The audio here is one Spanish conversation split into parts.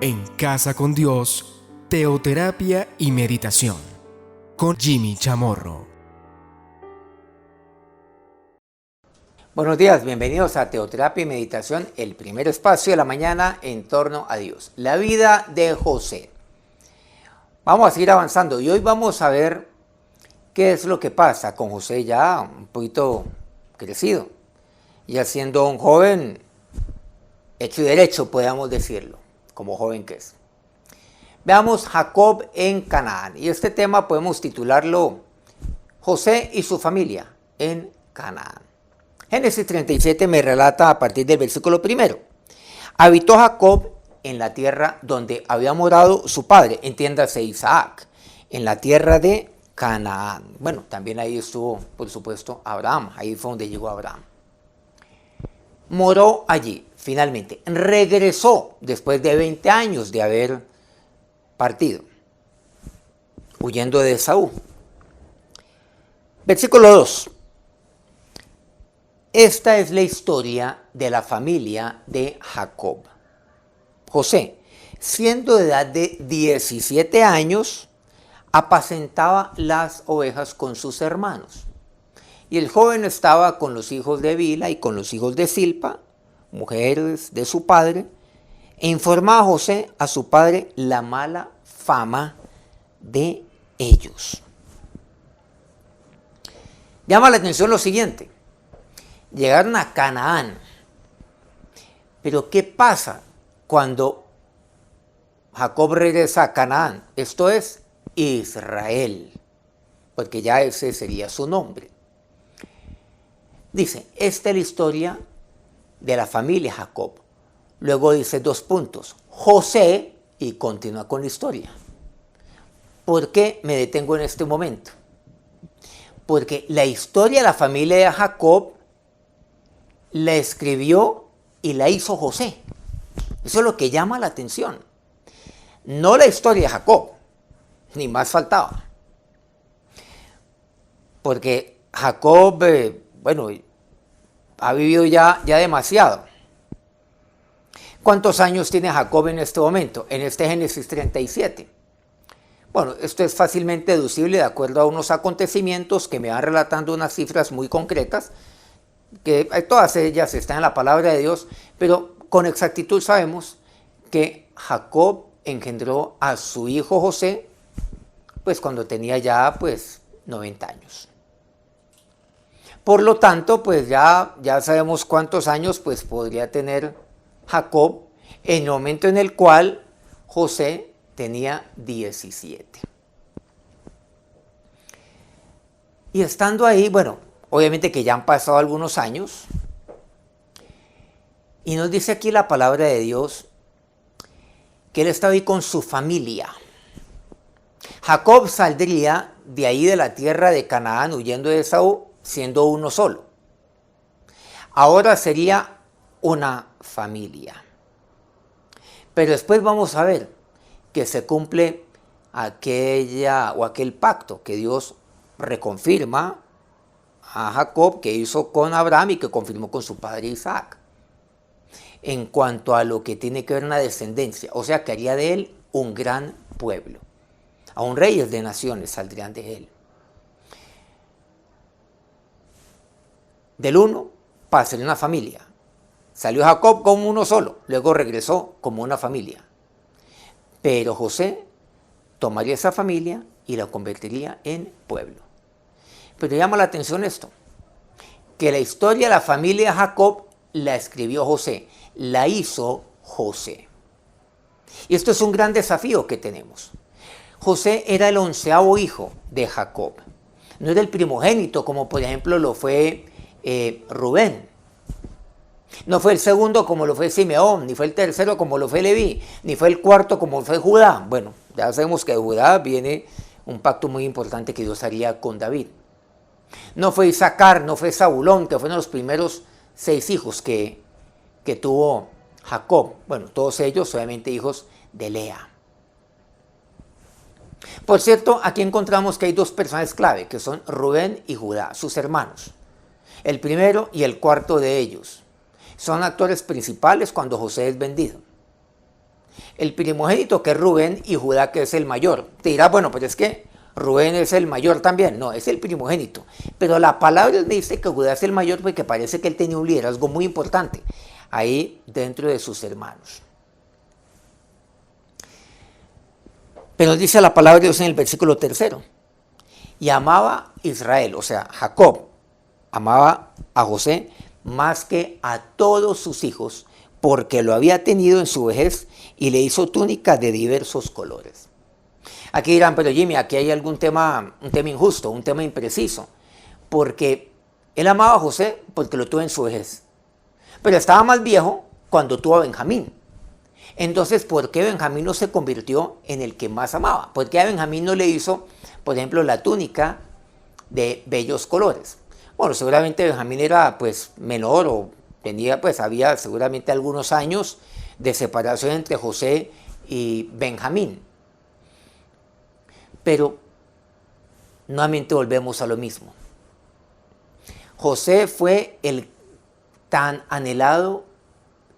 En Casa con Dios, teoterapia y meditación, con Jimmy Chamorro. Buenos días, bienvenidos a Teoterapia y Meditación, el primer espacio de la mañana en torno a Dios. La vida de José. Vamos a seguir avanzando y hoy vamos a ver qué es lo que pasa con José ya un poquito crecido, ya siendo un joven hecho y derecho, podríamos decirlo, como joven que es. Veamos Jacob en Canaán, y este tema podemos titularlo José y su familia en Canaán. Génesis 37 me relata a partir del versículo 1. Habitó Jacob en la tierra donde había morado su padre, entiéndase Isaac, en la tierra de Canaán. Bueno, también ahí estuvo, por supuesto, Abraham, ahí fue donde llegó Abraham. Moró allí, finalmente. Regresó después de 20 años de haber partido, huyendo de Esaú. Versículo 2. Esta es la historia de la familia de Jacob. José, siendo de edad de 17 años, apacentaba las ovejas con sus hermanos. Y el joven estaba con los hijos de Bila y con los hijos de Silpa, mujeres de su padre, e informaba José a su padre la mala fama de ellos. Llama la atención lo siguiente. Llegaron a Canaán. Pero ¿qué pasa cuando Jacob regresa a Canaán? Esto es Israel, porque ya ese sería su nombre. Dice, esta es la historia de la familia Jacob. Luego dice 2 puntos. José, y continúa con la historia. ¿Por qué me detengo en este momento? Porque la historia de la familia de Jacob la escribió y la hizo José. Eso es lo que llama la atención. No la historia de Jacob, ni más faltaba. Porque Jacob, ha vivido ya demasiado. ¿Cuántos años tiene Jacob en este momento? En este Génesis 37. Bueno, esto es fácilmente deducible de acuerdo a unos acontecimientos que me van relatando unas cifras muy concretas, que todas ellas están en la palabra de Dios, pero con exactitud sabemos que Jacob engendró a su hijo José, pues cuando tenía ya 90 años. Por lo tanto, pues ya sabemos cuántos años podría tener Jacob en el momento en el cual José tenía 17. Y estando ahí, obviamente que ya han pasado algunos años, y nos dice aquí la palabra de Dios que él estaba ahí con su familia. Jacob saldría de ahí de la tierra de Canaán huyendo de Esaú, siendo uno solo. Ahora sería una familia. Pero después vamos a ver que se cumple aquel pacto que Dios reconfirma a Jacob, que hizo con Abraham y que confirmó con su padre Isaac, en cuanto a lo que tiene que ver una descendencia, o sea que haría de él un gran pueblo, aun reyes de naciones saldrían de él. Del uno pasaría una familia. Salió Jacob como uno solo, luego regresó como una familia. Pero José tomaría esa familia y la convertiría en pueblo. Pero llama la atención esto, que la historia de la familia de Jacob la escribió José, la hizo José. Y esto es un gran desafío que tenemos. José era el 11º hijo de Jacob. No era el primogénito como por ejemplo lo fue Rubén. No fue el segundo como lo fue Simeón, ni fue el tercero como lo fue Leví, ni fue el cuarto como fue Judá. Bueno, ya sabemos que de Judá viene un pacto muy importante que Dios haría con David. No fue Isaacar, no fue Zabulón, que fueron los primeros 6 hijos que tuvo Jacob. Bueno, todos ellos obviamente hijos de Lea. Por cierto, aquí encontramos que hay 2 personajes clave, que son Rubén y Judá, sus hermanos. El primero y el cuarto de ellos son actores principales cuando José es vendido. El primogénito, que es Rubén, y Judá, que es el mayor. Te dirás, bueno, pero es que Rubén es el mayor también. No, es el primogénito. Pero la palabra me dice que Judá es el mayor porque parece que él tenía un liderazgo muy importante ahí dentro de sus hermanos. Pero dice la palabra de Dios en el versículo 3. Y amaba Israel, o sea, Jacob, amaba a José más que a todos sus hijos, porque lo había tenido en su vejez y le hizo túnica de diversos colores. Aquí dirán, pero Jimmy, aquí hay algún tema, un tema injusto, un tema impreciso, porque él amaba a José porque lo tuvo en su vejez, pero estaba más viejo cuando tuvo a Benjamín. Entonces, ¿por qué Benjamín no se convirtió en el que más amaba? ¿Por qué a Benjamín no le hizo, por ejemplo, la túnica de bellos colores? Bueno, seguramente Benjamín era pues menor o tenía, pues había seguramente algunos años de separación entre José y Benjamín. Pero nuevamente volvemos a lo mismo. José fue el tan anhelado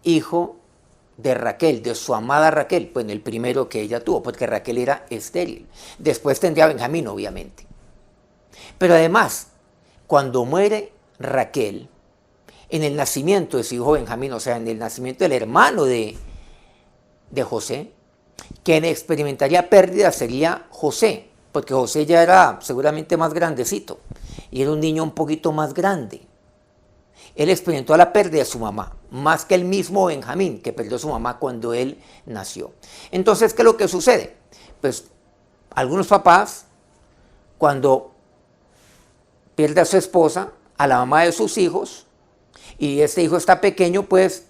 hijo de Raquel, de su amada Raquel, pues el primero que ella tuvo, porque Raquel era estéril. Después tendría a Benjamín, obviamente. Pero además, cuando muere Raquel, en el nacimiento de su hijo Benjamín, o sea, en el nacimiento del hermano de José, quien experimentaría pérdida sería José, porque José ya era seguramente más grandecito y era un niño un poquito más grande. Él experimentó la pérdida de su mamá, más que el mismo Benjamín, que perdió a su mamá cuando él nació. Entonces, ¿qué es lo que sucede? Pues algunos papás, cuando pierde a su esposa, a la mamá de sus hijos, y este hijo está pequeño, pues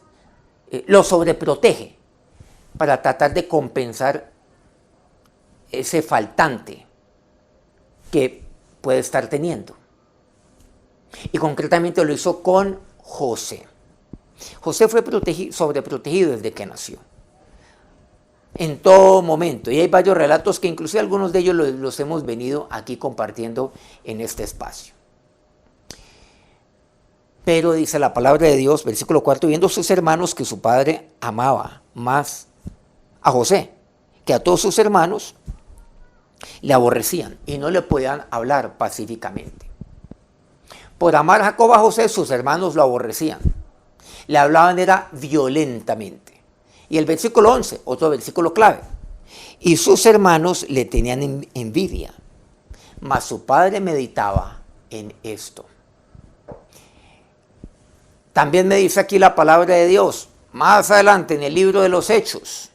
lo sobreprotege para tratar de compensar ese faltante que puede estar teniendo. Y concretamente lo hizo con José. José fue sobreprotegido desde que nació. En todo momento. Y hay varios relatos que inclusive algunos de ellos los hemos venido aquí compartiendo en este espacio. Pero dice la palabra de Dios, versículo 4, viendo sus hermanos que su padre amaba más a José que a todos sus hermanos, le aborrecían y no le podían hablar pacíficamente. Por amar a Jacob a José, sus hermanos lo aborrecían. Le hablaban era violentamente. Y el versículo 11, otro versículo clave. Y sus hermanos le tenían envidia, mas su padre meditaba en esto. También me dice aquí la palabra de Dios, más adelante en el libro de los Hechos.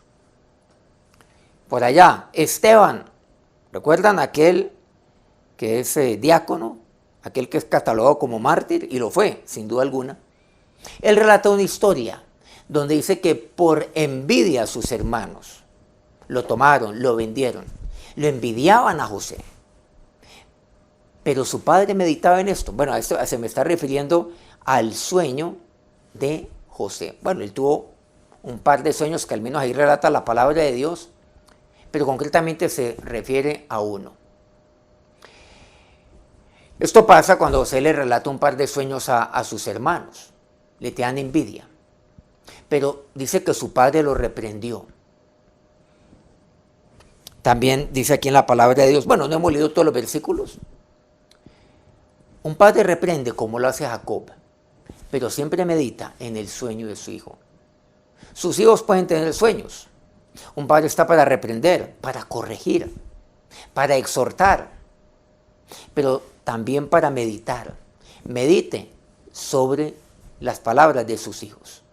Por allá, Esteban, ¿recuerdan aquel que es diácono? Aquel que es catalogado como mártir, y lo fue, sin duda alguna. Él relata una historia donde dice que por envidia a sus hermanos lo tomaron, lo vendieron, lo envidiaban a José. Pero su padre meditaba en esto. Bueno, a esto se me está refiriendo al sueño de José. Bueno, él tuvo un par de sueños que al menos ahí relata la palabra de Dios, pero concretamente se refiere a uno. Esto pasa cuando José le relata un par de sueños a sus hermanos. Le tenían envidia. Pero dice que su padre lo reprendió. También dice aquí en la palabra de Dios, bueno, no hemos leído todos los versículos. Un padre reprende como lo hace Jacob, pero siempre medita en el sueño de su hijo. Sus hijos pueden tener sueños. Un padre está para reprender, para corregir, para exhortar, pero también para meditar. Medite sobre las palabras de sus hijos,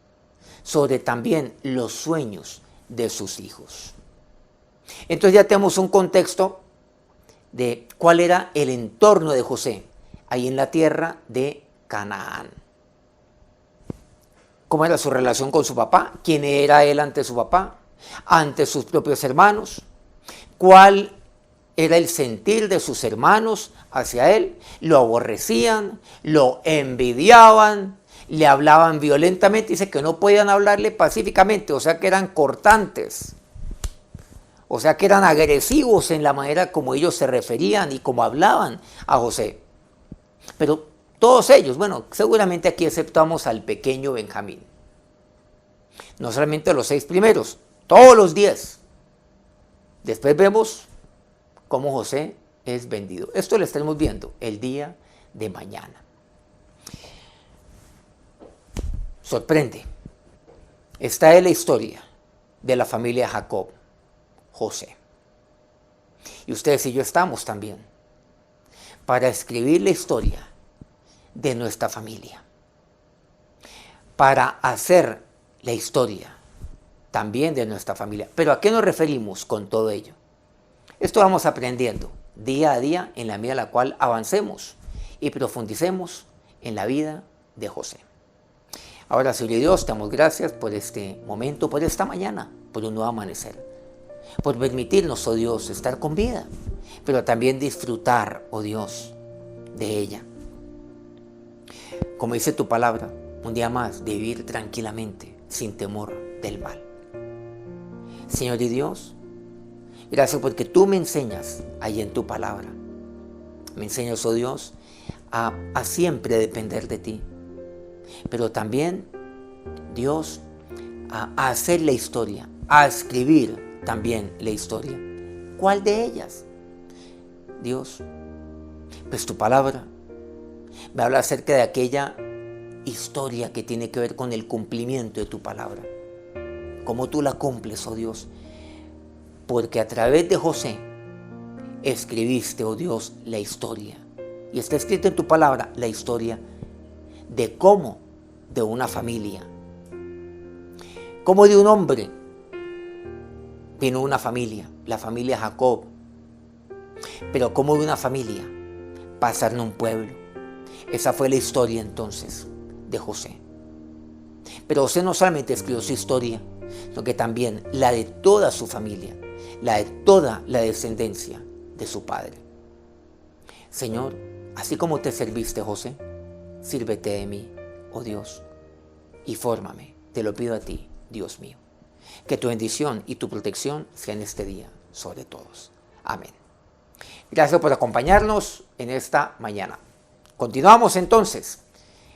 sobre también los sueños de sus hijos. Entonces ya tenemos un contexto de cuál era el entorno de José ahí en la tierra de Canaán. ¿Cómo era su relación con su papá? ¿Quién era él ante su papá? ¿Ante sus propios hermanos? ¿Cuál era el sentir de sus hermanos hacia él? ¿Lo aborrecían? ¿Lo envidiaban? ¿Le hablaban violentamente? Dice que no podían hablarle pacíficamente, o sea que eran cortantes. O sea que eran agresivos en la manera como ellos se referían y como hablaban a José. Pero todos ellos, bueno, seguramente aquí exceptuamos al pequeño Benjamín. No solamente los 6 primeros, todos los días. Después vemos cómo José es vendido. Esto lo estaremos viendo el día de mañana. Sorprende. Esta es la historia de la familia Jacob, José. Y ustedes y yo estamos también para escribir la historia de nuestra familia, para hacer la historia también de nuestra familia. Pero ¿a qué nos referimos con todo ello? Esto vamos aprendiendo día a día en la medida en la cual avancemos y profundicemos en la vida de José. Ahora, Señor Dios, te damos gracias por este momento, por esta mañana, por un nuevo amanecer, por permitirnos, oh Dios, estar con vida, pero también disfrutar, oh Dios, de ella. Como dice tu palabra, un día más de vivir tranquilamente, sin temor del mal. Señor y Dios, gracias porque tú me enseñas ahí en tu palabra. Me enseñas, oh Dios, a siempre depender de ti. Pero también, Dios, a hacer la historia, a escribir también la historia. ¿Cuál de ellas? Dios, pues tu palabra me habla acerca de aquella historia que tiene que ver con el cumplimiento de tu palabra. Cómo tú la cumples, oh Dios. Porque a través de José escribiste, oh Dios, la historia. Y está escrita en tu palabra la historia de cómo de una familia, cómo de un hombre vino una familia, la familia Jacob, pero cómo de una familia pasaron a un pueblo. Esa fue la historia entonces de José. Pero José no solamente escribió su historia, sino que también la de toda su familia, la de toda la descendencia de su padre. Señor, así como te serviste, José, sírvete de mí, oh Dios, y fórmame. Te lo pido a ti, Dios mío. Que tu bendición y tu protección sean este día sobre todos. Amén. Gracias por acompañarnos en esta mañana. Continuamos entonces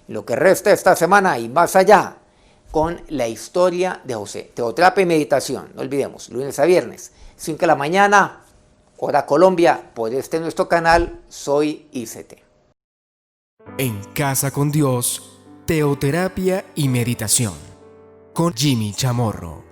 lo que resta esta semana y más allá con la historia de José. Teoterapia y meditación, no olvidemos, lunes a viernes, 5 de la mañana, hora Colombia, por este nuestro canal, Soy ICT. En Casa con Dios, teoterapia y meditación con Jimmy Chamorro.